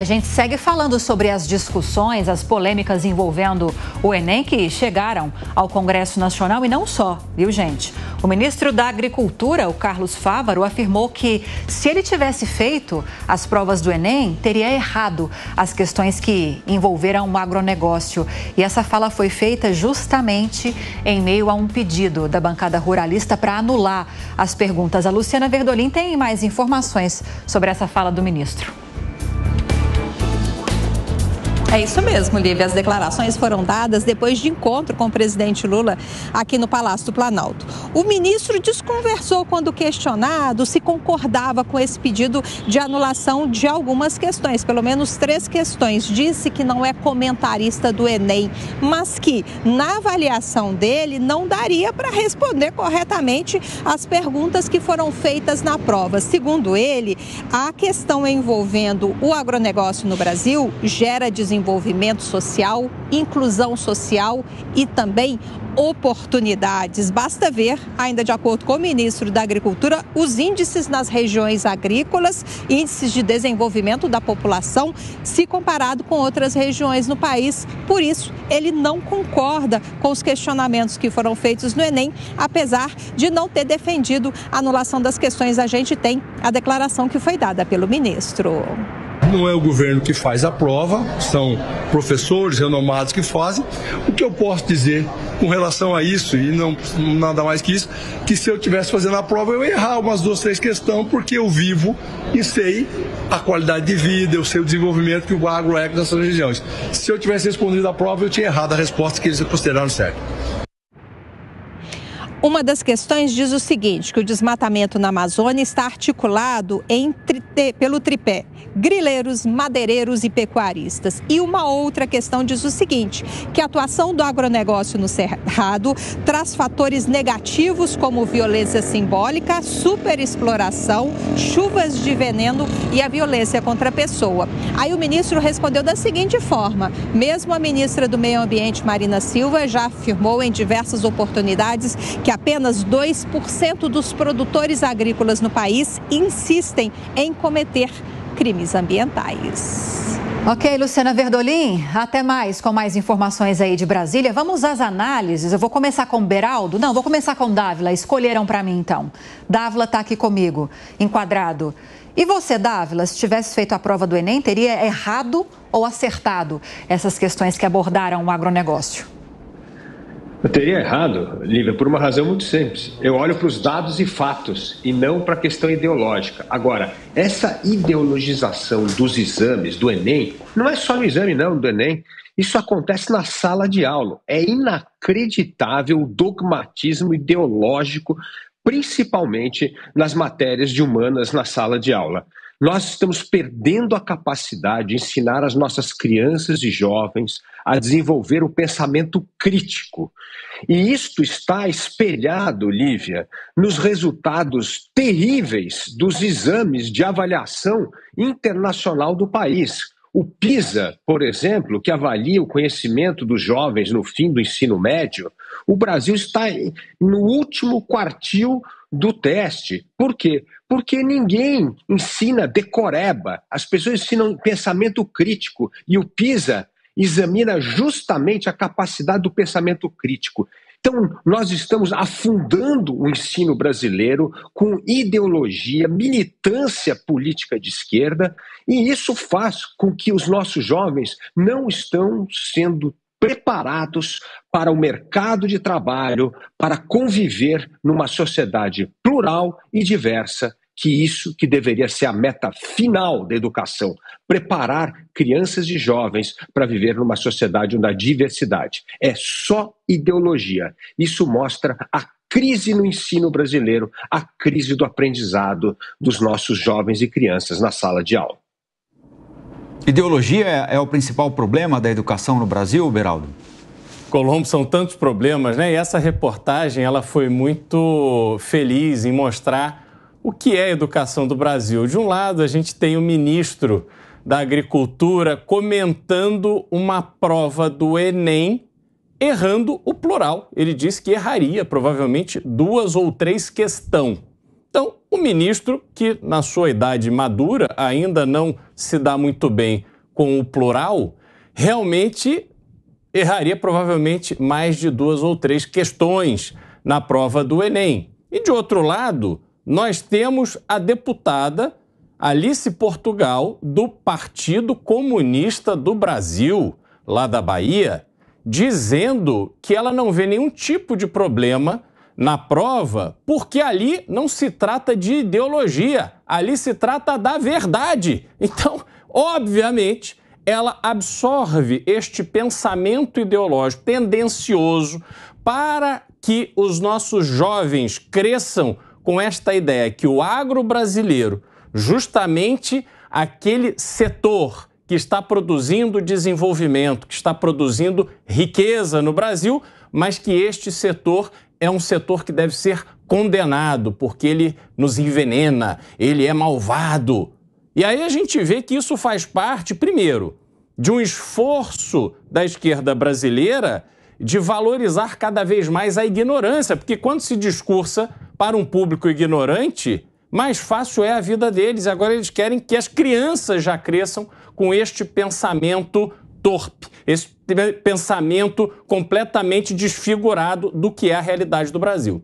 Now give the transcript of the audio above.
A gente segue falando sobre as discussões, as polêmicas envolvendo o Enem que chegaram ao Congresso Nacional e não só, viu, gente? O ministro da Agricultura, o Carlos Fávaro, afirmou que se ele tivesse feito as provas do Enem, teria errado as questões que envolveram o agronegócio. E essa fala foi feita justamente em meio a um pedido da bancada ruralista para anular as perguntas. A Luciana Verdolim tem mais informações sobre essa fala do ministro. É isso mesmo, Lívia. As declarações foram dadas depois de encontro com o presidente Lula aqui no Palácio do Planalto. O ministro desconversou quando questionado se concordava com esse pedido de anulação de algumas questões, pelo menos 3 questões. Disse que não é comentarista do Enem, mas que na avaliação dele não daria para responder corretamente as perguntas que foram feitas na prova. Segundo ele, a questão envolvendo o agronegócio no Brasil gera desenvolvimento social, inclusão social e também oportunidades. Basta ver, ainda de acordo com o ministro da Agricultura, os índices nas regiões agrícolas, índices de desenvolvimento da população, se comparado com outras regiões no país. Por isso, ele não concorda com os questionamentos que foram feitos no Enem, apesar de não ter defendido a anulação das questões. A gente tem a declaração que foi dada pelo ministro. Não é o governo que faz a prova, são professores renomados que fazem. O que eu posso dizer com relação a isso, e não nada mais que isso, que se eu estivesse fazendo a prova, eu ia errar umas 2, 3 questões, porque eu vivo e sei a qualidade de vida, eu sei o desenvolvimento que o agro é nessas regiões. Se eu tivesse respondido a prova, eu tinha errado a resposta que eles consideraram certa. Uma das questões diz o seguinte, que o desmatamento na Amazônia está articulado pelo tripé: grileiros, madeireiros e pecuaristas. E uma outra questão diz o seguinte, que a atuação do agronegócio no Cerrado traz fatores negativos como violência simbólica, superexploração, chuvas de veneno e a violência contra a pessoa. Aí o ministro respondeu da seguinte forma: mesmo a ministra do Meio Ambiente, Marina Silva, já afirmou em diversas oportunidades que apenas 2% dos produtores agrícolas no país insistem em cometer crimes ambientais. Ok, Luciana Verdolim, até mais com mais informações aí de Brasília. Vamos às análises. Eu vou começar com o Beraldo. Não, vou começar com Dávila. Escolheram para mim, então. Dávila está aqui comigo, enquadrado. E você, Dávila, se tivesse feito a prova do Enem, teria errado ou acertado essas questões que abordaram o agronegócio? Eu teria errado, Lívia, por uma razão muito simples. Eu olho para os dados e fatos e não para a questão ideológica. Agora, essa ideologização dos exames, do Enem, não é só no exame não, do Enem. Isso acontece na sala de aula. É inacreditável o dogmatismo ideológico, principalmente nas matérias de humanas na sala de aula. Nós estamos perdendo a capacidade de ensinar as nossas crianças e jovens a desenvolver o pensamento crítico. E isto está espelhado, Lívia, nos resultados terríveis dos exames de avaliação internacional do país. O PISA, por exemplo, que avalia o conhecimento dos jovens no fim do ensino médio, o Brasil está no último quartil do teste. Por quê? Porque ninguém ensina decoreba, as pessoas ensinam pensamento crítico e o PISA examina justamente a capacidade do pensamento crítico. Então, nós estamos afundando o ensino brasileiro com ideologia, militância política de esquerda, e isso faz com que os nossos jovens não estão sendo preparados para o mercado de trabalho, para conviver numa sociedade plural e diversa, que isso que deveria ser a meta final da educação, preparar crianças e jovens para viver numa sociedade onde há diversidade. É só ideologia. Isso mostra a crise no ensino brasileiro, a crise do aprendizado dos nossos jovens e crianças na sala de aula. Ideologia é o principal problema da educação no Brasil, Beraldo? Colombo, são tantos problemas, né? E essa reportagem ela foi muito feliz em mostrar o que é a educação do Brasil. De um lado, a gente tem o ministro da Agricultura comentando uma prova do Enem, errando o plural. Ele disse que erraria provavelmente 2 ou 3 questões. Então, o ministro, que na sua idade madura ainda não se dá muito bem com o plural, realmente erraria provavelmente mais de 2 ou 3 questões na prova do Enem. E de outro lado, nós temos a deputada Alice Portugal, do Partido Comunista do Brasil, lá da Bahia, dizendo que ela não vê nenhum tipo de problema na prova, porque ali não se trata de ideologia, ali se trata da verdade. Então, obviamente, ela absorve este pensamento ideológico tendencioso para que os nossos jovens cresçam com esta ideia que o agro brasileiro, justamente aquele setor que está produzindo desenvolvimento, que está produzindo riqueza no Brasil, mas que este setor é um setor que deve ser condenado, porque ele nos envenena, ele é malvado. E aí a gente vê que isso faz parte, primeiro, de um esforço da esquerda brasileira de valorizar cada vez mais a ignorância, porque quando se discursa para um público ignorante, mais fácil é a vida deles. Agora eles querem que as crianças já cresçam com este pensamento torpe, esse pensamento completamente desfigurado do que é a realidade do Brasil.